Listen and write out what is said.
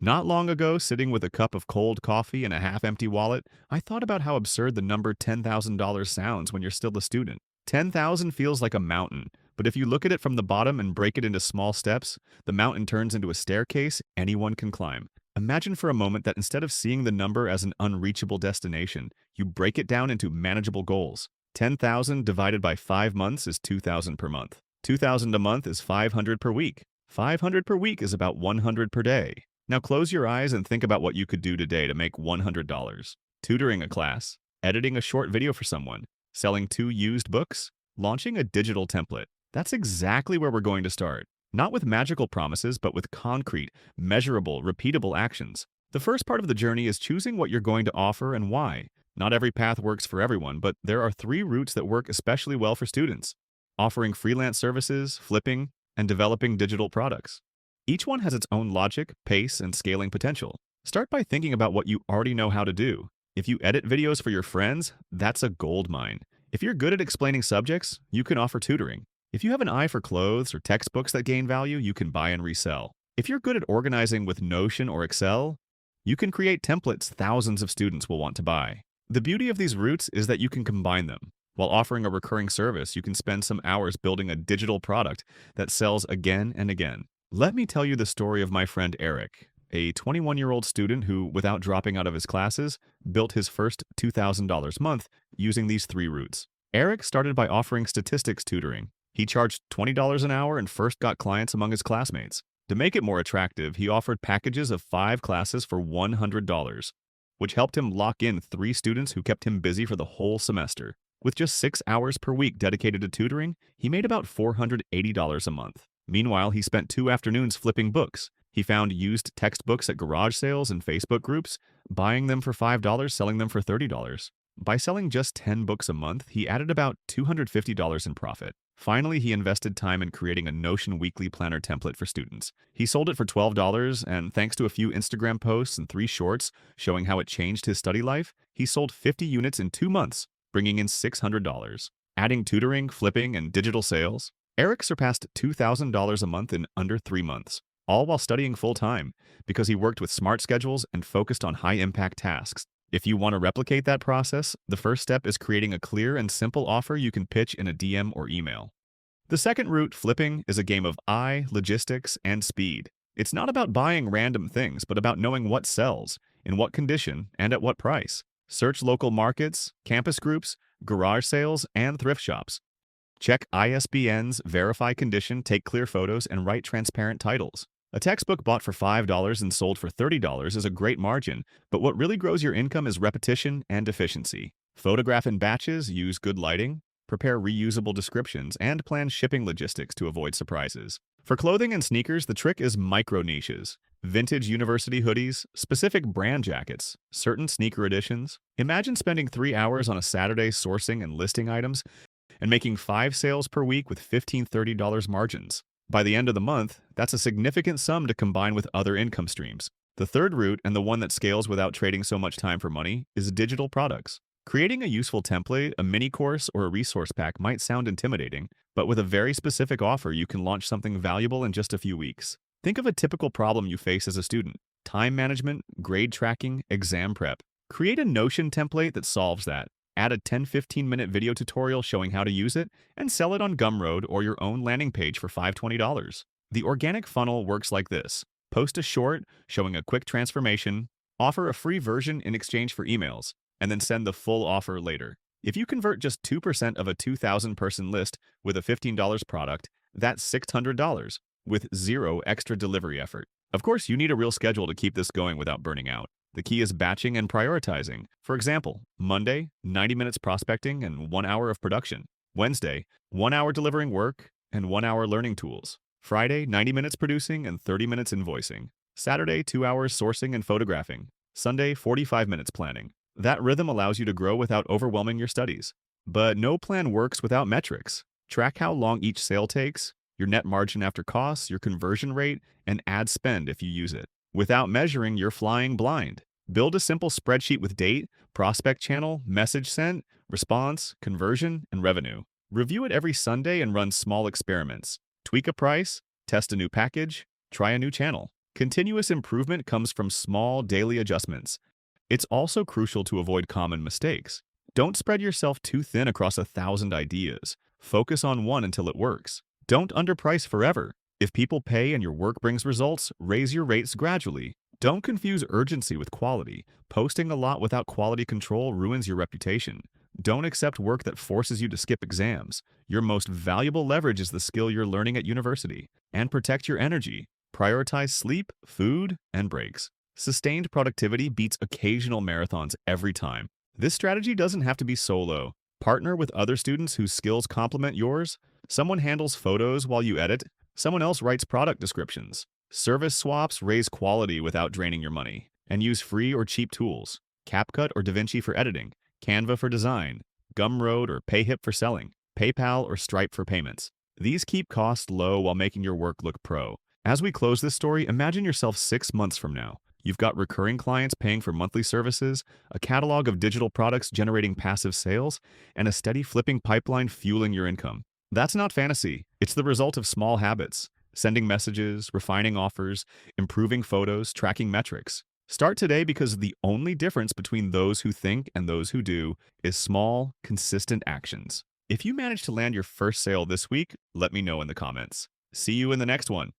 Not long ago, sitting with a cup of cold coffee and a half-empty wallet, I thought about how absurd the number $10,000 sounds when you're still a student. 10,000 feels like a mountain, but if you look at it from the bottom and break it into small steps, the mountain turns into a staircase anyone can climb. Imagine for a moment that instead of seeing the number as an unreachable destination, you break it down into manageable goals. 10,000 divided by 5 months is 2,000 per month. 2,000 a month is 500 per week. 500 per week is about 100 per day. Now close your eyes and think about what you could do today to make $100. Tutoring a class, editing a short video for someone, selling 2 used books, launching a digital template. That's exactly where we're going to start. Not with magical promises, but with concrete, measurable, repeatable actions. The first part of the journey is choosing what you're going to offer and why. Not every path works for everyone, but there are 3 routes that work especially well for students: offering freelance services, flipping, and developing digital products. Each one has its own logic, pace, and scaling potential. Start by thinking about what you already know how to do. If you edit videos for your friends, that's a gold mine. If you're good at explaining subjects, you can offer tutoring. If you have an eye for clothes or textbooks that gain value, you can buy and resell. If you're good at organizing with Notion or Excel, you can create templates thousands of students will want to buy. The beauty of these routes is that you can combine them. While offering a recurring service, you can spend some hours building a digital product that sells again and again. Let me tell you the story of my friend Eric, a 21-year-old student who, without dropping out of his classes, built his first $2,000 a month using these 3 routes. Eric started by offering statistics tutoring. He charged $20 an hour and first got clients among his classmates. To make it more attractive, he offered packages of 5 classes for $100, which helped him lock in 3 students who kept him busy for the whole semester. With just 6 hours per week dedicated to tutoring, he made about $480 a month. Meanwhile, he spent 2 afternoons flipping books. He found used textbooks at garage sales and Facebook groups, buying them for $5, selling them for $30. By selling just 10 books a month, he added about $250 in profit. Finally, he invested time in creating a Notion weekly planner template for students. He sold it for $12, and thanks to a few Instagram posts and 3 shorts showing how it changed his study life, he sold 50 units in 2 months, bringing in $600. Adding tutoring, flipping, and digital sales, Eric surpassed $2,000 a month in under 3 months, all while studying full-time, because he worked with smart schedules and focused on high-impact tasks. If you want to replicate that process, the first step is creating a clear and simple offer you can pitch in a DM or email. The second route, flipping, is a game of eye, logistics, and speed. It's not about buying random things, but about knowing what sells, in what condition, and at what price. Search local markets, campus groups, garage sales, and thrift shops. Check ISBNs, verify condition, take clear photos, and write transparent titles. A textbook bought for $5 and sold for $30 is a great margin, but what really grows your income is repetition and efficiency. Photograph in batches, use good lighting, prepare reusable descriptions, and plan shipping logistics to avoid surprises. For clothing and sneakers, the trick is micro niches. Vintage university hoodies, specific brand jackets, certain sneaker editions. Imagine spending 3 hours on a Saturday sourcing and listing items and making 5 sales per week with $15–30 margins. By the end of the month, that's a significant sum to combine with other income streams. The third route, and the one that scales without trading so much time for money, is digital products. Creating a useful template, a mini course, or a resource pack might sound intimidating, but with a very specific offer, you can launch something valuable in just a few weeks. Think of a typical problem you face as a student: time management, grade tracking, exam prep. Create a Notion template that solves that. Add a 10–15-minute video tutorial showing how to use it, and sell it on Gumroad or your own landing page for $5–20. The organic funnel works like this: post a short showing a quick transformation, offer a free version in exchange for emails, and then send the full offer later. If you convert just 2% of a 2,000-person list with a $15 product, that's $600 with 0 extra delivery effort. Of course, you need a real schedule to keep this going without burning out. The key is batching and prioritizing. For example, Monday, 90 minutes prospecting and 1 hour of production. Wednesday, 1 hour delivering work and 1 hour learning tools. Friday, 90 minutes producing and 30 minutes invoicing. Saturday, 2 hours sourcing and photographing. Sunday, 45 minutes planning. That rhythm allows you to grow without overwhelming your studies. But no plan works without metrics. Track how long each sale takes, your net margin after costs, your conversion rate, and ad spend if you use it. Without measuring, you're flying blind. Build a simple spreadsheet with date, prospect channel, message sent, response, conversion, and revenue. Review it every Sunday and run small experiments. Tweak a price, test a new package, try a new channel. Continuous improvement comes from small daily adjustments. It's also crucial to avoid common mistakes. Don't spread yourself too thin across 1,000 ideas. Focus on one until it works. Don't underprice forever. If people pay and your work brings results, raise your rates gradually. Don't confuse urgency with quality. Posting a lot without quality control ruins your reputation. Don't accept work that forces you to skip exams. Your most valuable leverage is the skill you're learning at university. And protect your energy. Prioritize sleep, food, and breaks. Sustained productivity beats occasional marathons every time. This strategy doesn't have to be solo. Partner with other students whose skills complement yours. Someone handles photos while you edit. Someone else writes product descriptions. Service swaps raise quality without draining your money. And use free or cheap tools. CapCut or DaVinci for editing. Canva for design. Gumroad or PayHip for selling. PayPal or Stripe for payments. These keep costs low while making your work look pro. As we close this story, imagine yourself 6 months from now. You've got recurring clients paying for monthly services, a catalog of digital products generating passive sales, and a steady flipping pipeline fueling your income. That's not fantasy. It's the result of small habits. Sending messages, refining offers, improving photos, tracking metrics. Start today because the only difference between those who think and those who do is small, consistent actions. If you manage to land your first sale this week, let me know in the comments. See you in the next one.